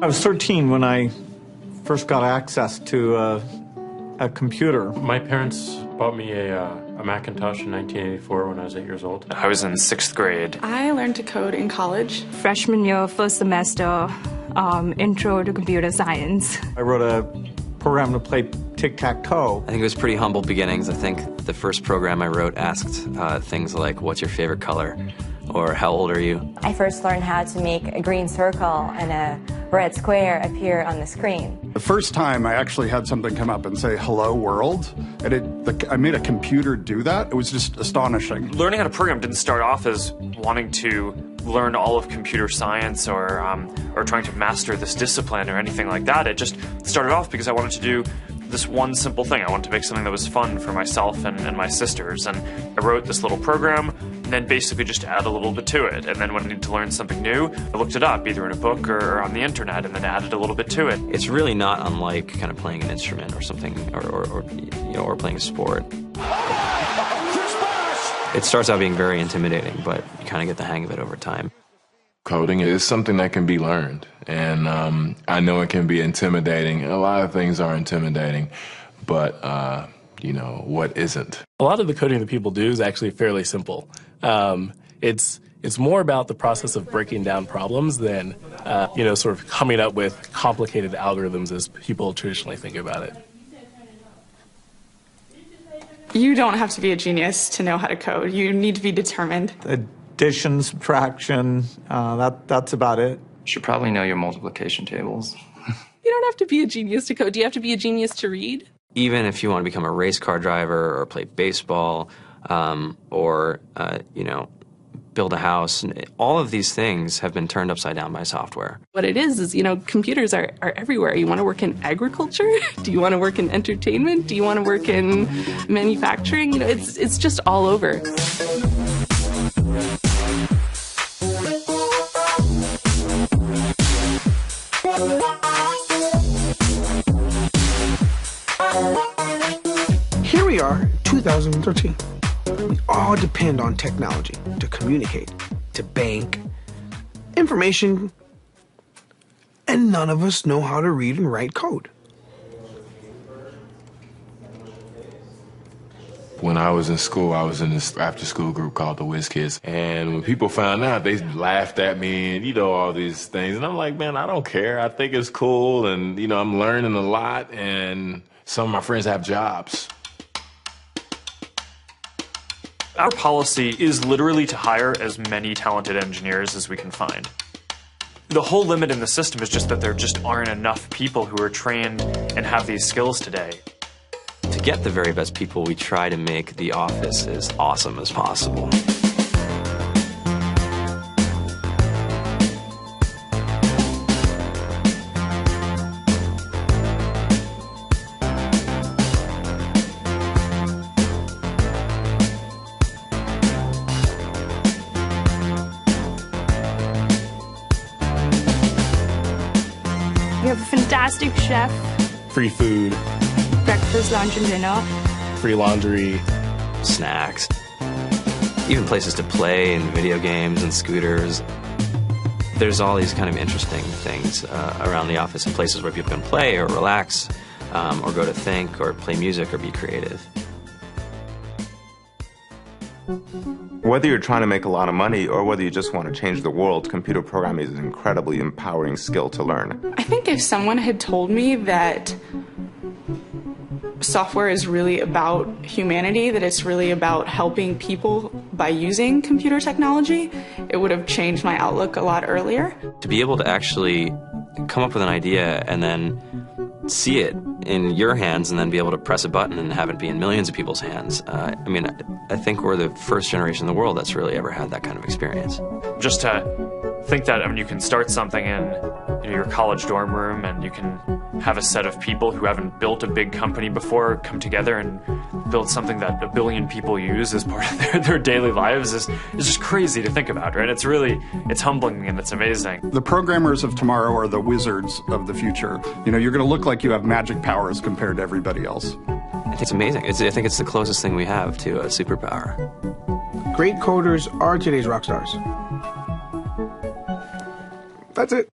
I was 13 when I first got access to a computer. My parents bought me a Macintosh in 1984 when I was 8 years old. I was in 6th grade. I learned to code in college. Freshman year, first semester, intro to computer science. I wrote a program to play tic-tac-toe. I think it was pretty humble beginnings. I think the first program I wrote asked things like, what's your favorite color? Or how old are you? I first learned how to make a green circle and a red square appear on the screen. The first time I actually had something come up and say, hello world, and I made a computer do that. It was just astonishing. Learning how to program didn't start off as wanting to learn all of computer science or trying to master this discipline or anything like that. It just started off because I wanted to do this one simple thing. I wanted to make something that was fun for myself and my sisters. And I wrote this little program and then basically just add a little bit to it. And then when I needed to learn something new, I looked it up either in a book or on the internet and then added a little bit to it. It's really not unlike kind of playing an instrument or something or playing a sport. It starts out being very intimidating, but you kind of get the hang of it over time. Coding is something that can be learned, and I know it can be intimidating. A lot of things are intimidating, but, what isn't? A lot of the coding that people do is actually fairly simple. It's more about the process of breaking down problems than, sort of coming up with complicated algorithms as people traditionally think about it. You don't have to be a genius to know how to code. You need to be determined. Addition, subtraction, that's about it. You should probably know your multiplication tables. You don't have to be a genius to code. Do you have to be a genius to read? Even if you want to become a race car driver or play baseball or build a house, all of these things have been turned upside down by software. What it is, computers are everywhere. You want to work in agriculture? Do you want to work in entertainment? Do you want to work in manufacturing? It's just all over. Here we are, 2013. We all depend on technology to communicate, to bank, information, and none of us know how to read and write code. When I was in school, I was in this after-school group called the Whiz Kids. And when people found out, they laughed at me and, all these things. And I'm like, man, I don't care. I think it's cool. And, I'm learning a lot. And some of my friends have jobs. Our policy is literally to hire as many talented engineers as we can find. The whole limit in the system is just that there just aren't enough people who are trained and have these skills today. To get the very best people, we try to make the office as awesome as possible. We have a fantastic chef. Free food. Breakfast, lunch, and dinner. Free laundry. Snacks. Even places to play and video games and scooters. There's all these kind of interesting things around the office and places where people can play or relax or go to think or play music or be creative. Whether you're trying to make a lot of money or whether you just want to change the world, computer programming is an incredibly empowering skill to learn. I think if someone had told me that software is really about humanity, that it's really about helping people by using computer technology, it would have changed my outlook a lot earlier. To be able to actually come up with an idea and then see it in your hands and then be able to press a button and have it be in millions of people's hands. I think we're the first generation in the world that's really ever had that kind of experience. Just to think that, you can start something in your college dorm room and you can have a set of people who haven't built a big company before come together and build something that 1 billion people use as part of their daily lives is just crazy to think about, right? It's humbling and it's amazing. The programmers of tomorrow are the wizards of the future. You're going to look like you have magic powers compared to everybody else. I think it's amazing. I think it's the closest thing we have to a superpower. Great coders are today's rock stars. That's it.